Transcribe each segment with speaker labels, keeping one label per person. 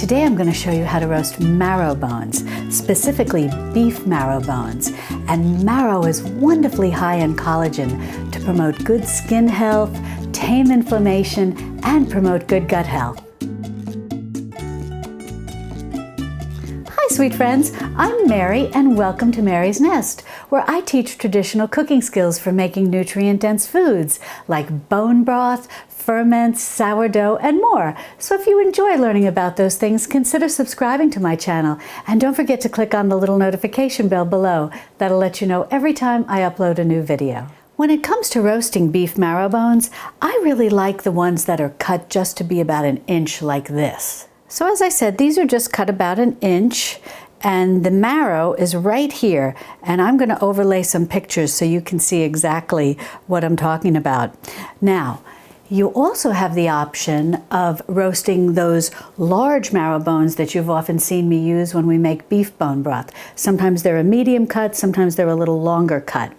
Speaker 1: Today I'm going to show you how to roast marrow bones, specifically beef marrow bones. And marrow is wonderfully high in collagen to promote good skin health, tame inflammation, and promote good gut health. Hi sweet friends, I'm Mary and welcome to Mary's Nest, where I teach traditional cooking skills for making nutrient-dense foods like bone broth, ferments, sourdough, and more. So if you enjoy learning about those things, consider subscribing to my channel. And don't forget to click on the little notification bell below. That'll let you know every time I upload a new video. When it comes to roasting beef marrow bones, I really like the ones that are cut just to be about an inch like this. So as I said, these are just cut about an inch, and the marrow is right here, and I'm going to overlay some pictures so you can see exactly what I'm talking about. Now, you also have the option of roasting those large marrow bones that you've often seen me use when we make beef bone broth. Sometimes they're a medium cut, sometimes they're a little longer cut.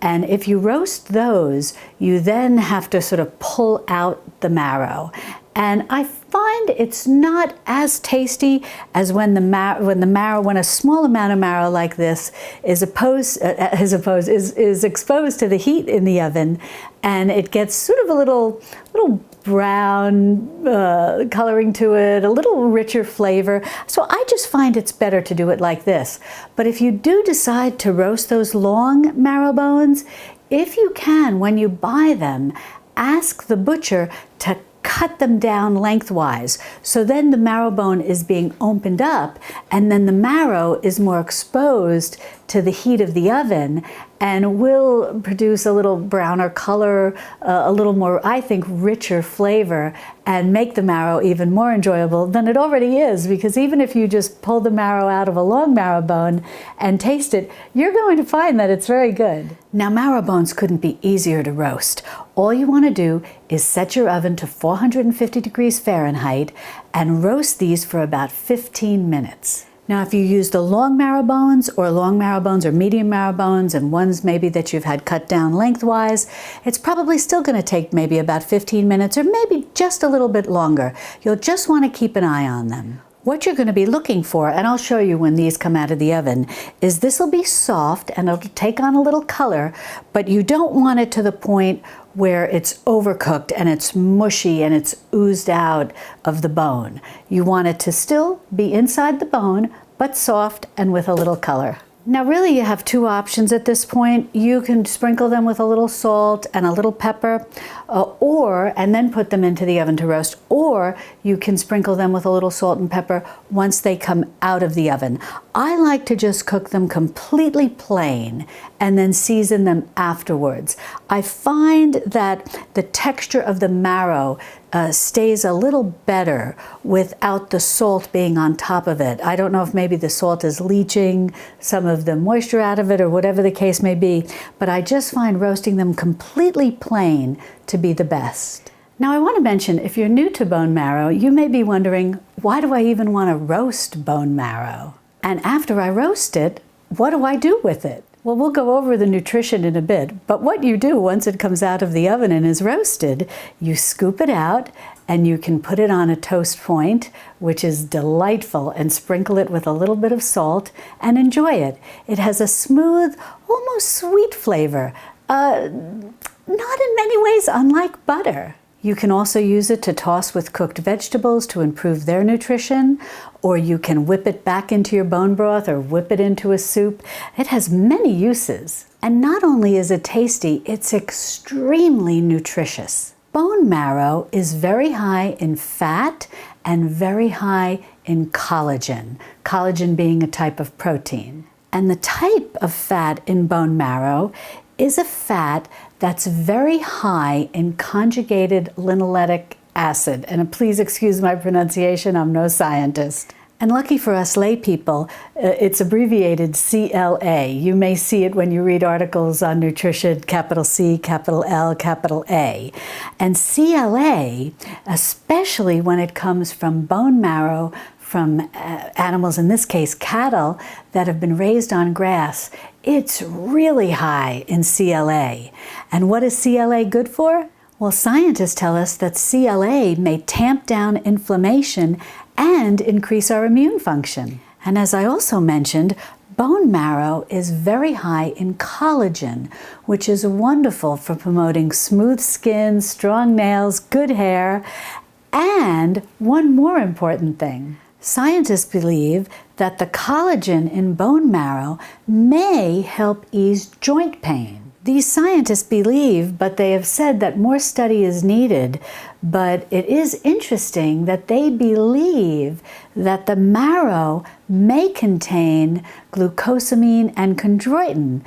Speaker 1: And if you roast those, you then have to sort of pull out the marrow. And I find it's not as tasty as when a small amount of marrow like this is exposed to the heat in the oven, and it gets sort of a little brown coloring to it, a little richer flavor. So I just find it's better to do it like this. But if you do decide to roast those long marrow bones, if you can, when you buy them, ask the butcher to cut them down lengthwise. So then the marrow bone is being opened up, and then the marrow is more exposed to the heat of the oven and will produce a little browner color, a little more, I think, richer flavor, and make the marrow even more enjoyable than it already is, because even if you just pull the marrow out of a long marrow bone and taste it, you're going to find that it's very good. Now, marrow bones couldn't be easier to roast. All you want to do is set your oven to 450 degrees Fahrenheit and roast these for about 15 minutes. Now, if you use the long marrow bones or medium marrow bones and ones maybe that you've had cut down lengthwise, it's probably still going to take maybe about 15 minutes or maybe just a little bit longer. You'll just want to keep an eye on them. What you're going to be looking for, and I'll show you when these come out of the oven, is this will be soft and it'll take on a little color, but you don't want it to the point where it's overcooked and it's mushy and it's oozed out of the bone. You want it to still be inside the bone, but soft and with a little color. Now really you have two options at this point. You can sprinkle them with a little salt and a little pepper, and then put them into the oven to roast, or you can sprinkle them with a little salt and pepper once they come out of the oven. I like to just cook them completely plain and then season them afterwards. I find that the texture of the marrow stays a little better without the salt being on top of it. I don't know if maybe the salt is leaching some of the moisture out of it or whatever the case may be, but I just find roasting them completely plain to be the best. Now I want to mention, if you're new to bone marrow, you may be wondering, why do I even want to roast bone marrow? And after I roast it, what do I do with it? Well, we'll go over the nutrition in a bit, but what you do once it comes out of the oven and is roasted, you scoop it out and you can put it on a toast point, which is delightful, and sprinkle it with a little bit of salt and enjoy it. It has a smooth, almost sweet flavor, not in many ways unlike butter. You can also use it to toss with cooked vegetables to improve their nutrition, or you can whip it back into your bone broth or whip it into a soup. It has many uses. And not only is it tasty, it's extremely nutritious. Bone marrow is very high in fat and very high in collagen, collagen being a type of protein. And the type of fat in bone marrow is a fat that's very high in conjugated linoleic acid. And please excuse my pronunciation, I'm no scientist. And lucky for us lay people, it's abbreviated CLA. You may see it when you read articles on nutrition, capital C, capital L, capital A. And CLA, especially when it comes from bone marrow from animals, in this case cattle, that have been raised on grass, it's really high in CLA. And what is CLA good for? Well, scientists tell us that CLA may tamp down inflammation and increase our immune function. And as I also mentioned, bone marrow is very high in collagen, which is wonderful for promoting smooth skin, strong nails, good hair, and one more important thing. Scientists believe that the collagen in bone marrow may help ease joint pain. These scientists believe, but they have said that more study is needed. But it is interesting that they believe that the marrow may contain glucosamine and chondroitin,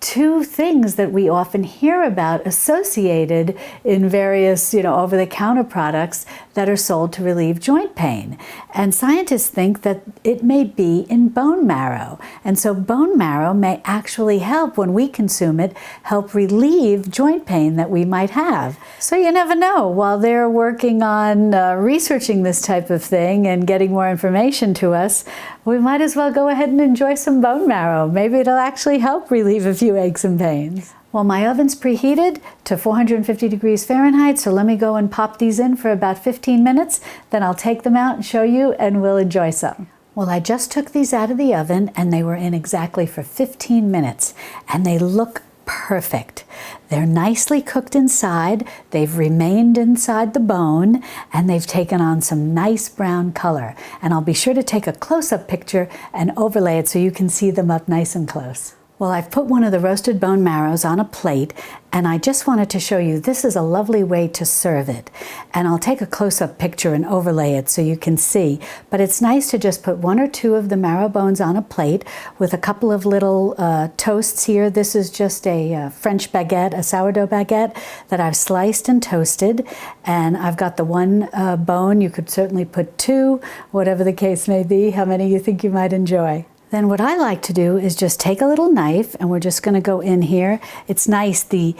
Speaker 1: two things that we often hear about associated in various, over-the-counter products that are sold to relieve joint pain. And scientists think that it may be in bone marrow. And so bone marrow may actually help, when we consume it, help relieve joint pain that we might have. So you never know. While they're working on researching this type of thing and getting more information to us, we might as well go ahead and enjoy some bone marrow. Maybe it'll actually help relieve a few aches and pains. Well, my oven's preheated to 450 degrees Fahrenheit, so let me go and pop these in for about 15 minutes. Then I'll take them out and show you, and we'll enjoy some. Well, I just took these out of the oven, and they were in exactly for 15 minutes, and they look perfect. They're nicely cooked inside, they've remained inside the bone, and they've taken on some nice brown color. And I'll be sure to take a close-up picture and overlay it so you can see them up nice and close. Well, I've put one of the roasted bone marrows on a plate, and I just wanted to show you this is a lovely way to serve it. And I'll take a close-up picture and overlay it so you can see. But it's nice to just put one or two of the marrow bones on a plate with a couple of little toasts here. This is just a French baguette, a sourdough baguette that I've sliced and toasted. And I've got the one bone. You could certainly put two, whatever the case may be, how many you think you might enjoy. Then what I like to do is just take a little knife, and we're just going to go in here. It's nice, the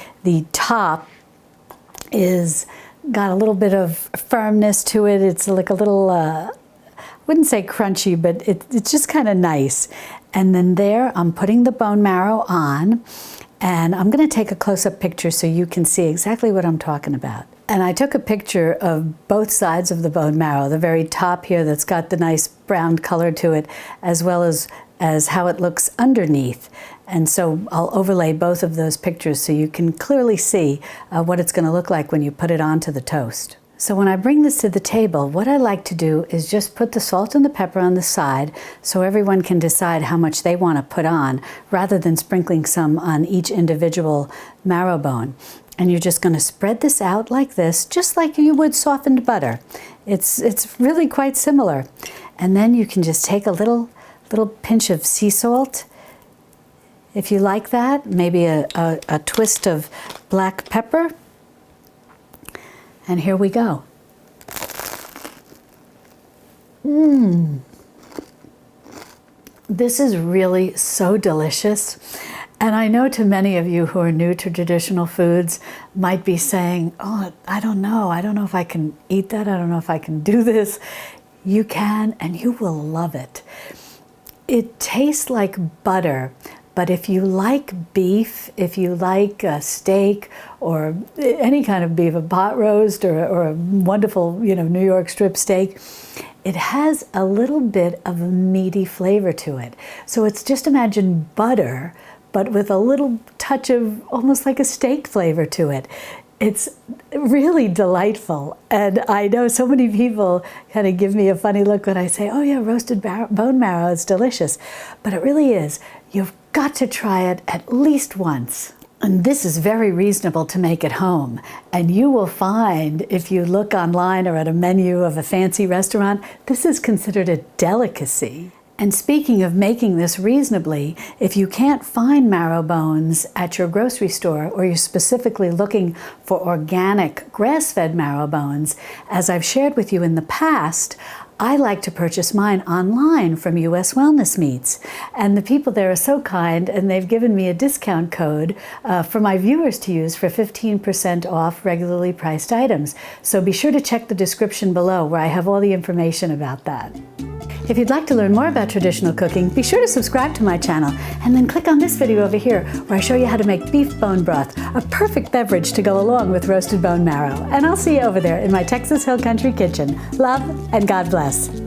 Speaker 1: top is got a little bit of firmness to it. It's like a little, I wouldn't say crunchy, but it's just kind of nice. And then there, I'm putting the bone marrow on, and I'm going to take a close-up picture so you can see exactly what I'm talking about. And I took a picture of both sides of the bone marrow, the very top here that's got the nice brown color to it, as well as how it looks underneath. And so I'll overlay both of those pictures so you can clearly see what it's going to look like when you put it onto the toast. So when I bring this to the table, what I like to do is just put the salt and the pepper on the side so everyone can decide how much they want to put on, rather than sprinkling some on each individual marrow bone. And you're just going to spread this out like this, just like you would softened butter. It's really quite similar. And then you can just take a little pinch of sea salt, if you like that, maybe a twist of black pepper. And here we go. This is really so delicious. And I know to many of you who are new to traditional foods might be saying, oh, I don't know if I can eat that, I don't know if I can do this. You can, and you will love it. It tastes like butter, but if you like beef, if you like a steak or any kind of beef, a pot roast or a wonderful, New York strip steak, it has a little bit of a meaty flavor to it. So it's just imagine butter, but with a little touch of almost like a steak flavor to it. It's really delightful. And I know so many people kind of give me a funny look when I say, oh yeah, roasted bone marrow is delicious. But it really is. You've got to try it at least once. And this is very reasonable to make at home. And you will find, if you look online or at a menu of a fancy restaurant, this is considered a delicacy. And speaking of making this reasonably, if you can't find marrow bones at your grocery store, or you're specifically looking for organic grass-fed marrow bones, as I've shared with you in the past, I like to purchase mine online from US Wellness Meats. And the people there are so kind, and they've given me a discount code for my viewers to use for 15% off regularly priced items. So be sure to check the description below where I have all the information about that. If you'd like to learn more about traditional cooking, be sure to subscribe to my channel and then click on this video over here where I show you how to make beef bone broth, a perfect beverage to go along with roasted bone marrow. And I'll see you over there in my Texas Hill Country kitchen. Love and God bless.